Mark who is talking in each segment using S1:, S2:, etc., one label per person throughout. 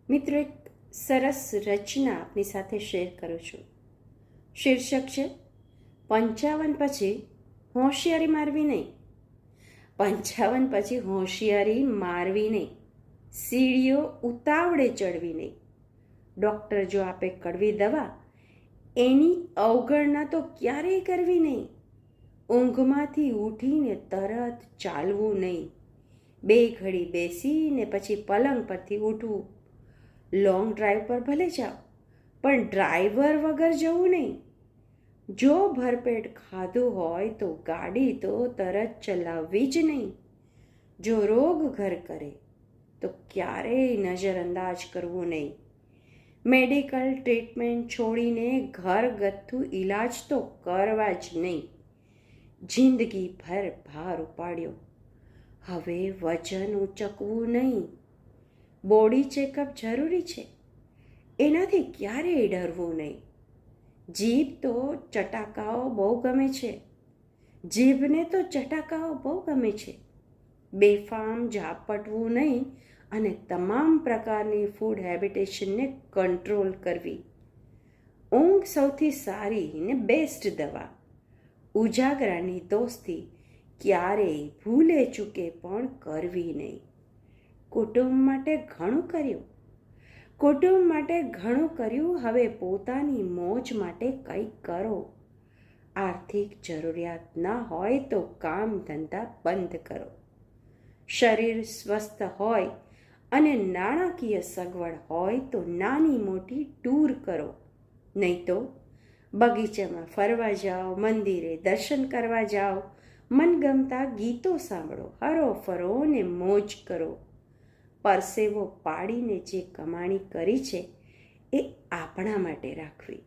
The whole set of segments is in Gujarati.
S1: મિત્રો, એક સરસ રચના આપની સાથે શેર કરું છું. શીર્ષક છે 55 પછી હોશિયારી મારવી નહીં. 55 પછી હોશિયારી મારવી નહીં. સીડીઓ ઉતાવળે ચડવી નહીં. ડૉક્ટર જો આપે કડવી દવા, એની અવગણના તો ક્યારેય કરવી નહીં. ઊંઘમાંથી ઉઠીને તરત ચાલવું નહીં. 2 ઘડી બેસીને પછી પલંગ પરથી ઉઠવું. લોંગ ડ્રાઈવ પર ભલે જાઓ, પણ ડ્રાઈવર વગર જવું નહીં. જો ભરપેટ ખાધું હોય તો ગાડી તો તરત ચલાવવી જ નહીં. જો રોગ ઘર કરે તો ક્યારેય નજરઅંદાજ કરવું નહીં. મેડિકલ ટ્રીટમેન્ટ છોડીને ઘરગથ્થુ ઈલાજ તો કરવા જ નહીં. જિંદગીભર ભાર ઉપાડ્યો, હવે વજન ઊંચકવું નહીં. બોડી ચેકઅપ જરૂરી છે, એનાથી ક્યારેય ડરવું નહીં. જીભ તો ચટાકાઓ બહુ ગમે છે. જીભને તો ચટાકાઓ બહુ ગમે છે. બેફામ ઝાપટવું નહીં અને તમામ પ્રકારની ફૂડ હેબિટેશનને કંટ્રોલ કરવી. ઊંઘ સૌથી સારી ને બેસ્ટ દવા. ઉજાગરાની દોસ્તી ક્યારેય ભૂલે ચૂકે પણ કરવી નહીં. કુટુંબ માટે ઘણું કર્યું, હવે પોતાની મોજ માટે કંઈક કરો. આર્થિક જરૂરિયાત ના હોય તો કામ ધંધા બંધ કરો. શરીર સ્વસ્થ હોય અને નાણાકીય સગવડ હોય તો નાની મોટી ટૂર કરો. નહીં તો બગીચામાં ફરવા જાઓ, મંદિરે દર્શન કરવા જાઓ, મનગમતા ગીતો સાંભળો, હરો ફરો ને મોજ કરો. પરસેવો પાડીને જે કમાણી કરી છે એ આપણા માટે રાખવી.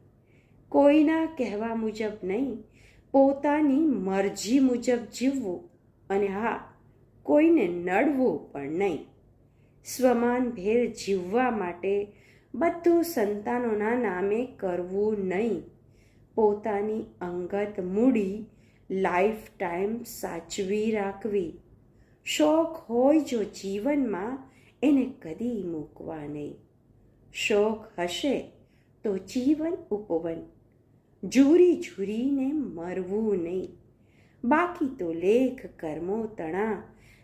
S1: કોઈના કહેવા મુજબ નહીં, પોતાની મરજી મુજબ જીવવું. અને હા, કોઈને નડવું પણ નહીં. સ્વમાનભેર જીવવા માટે બધું સંતાનોના નામે કરવું નહીં. પોતાની અંગત મૂડી લાઈફ ટાઈમ સાચવી રાખવી. શોખ હોય જો જીવનમાં, એને કદી મૂકવા નહીં. શોખ હશે તો જીવન ઉપવન, ઝૂરીને મરવું નહીં. બાકી તો લેખ કર્મો તણા,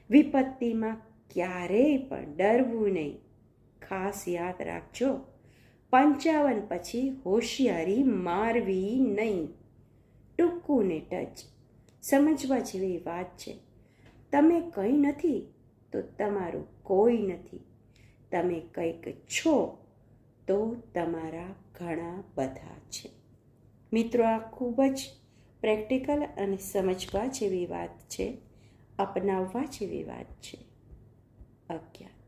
S1: વિપત્તિમાં ક્યારેય પણ ડરવું નહીં. ખાસ યાદ રાખજો, 55 પછી હોશિયારી મારવી નહીં. ટૂંકું ને ટચ, સમજવા જેવી વાત છે. તમે કંઈ નથી તો તમારું કોઈ નથી. તમે કંઈક છો તો તમારા ઘણા બધા છે. મિત્રો, આ ખૂબ જ પ્રેક્ટિકલ અને સમજવા જેવી વાત છે, અપનાવવા જેવી વાત છે. 11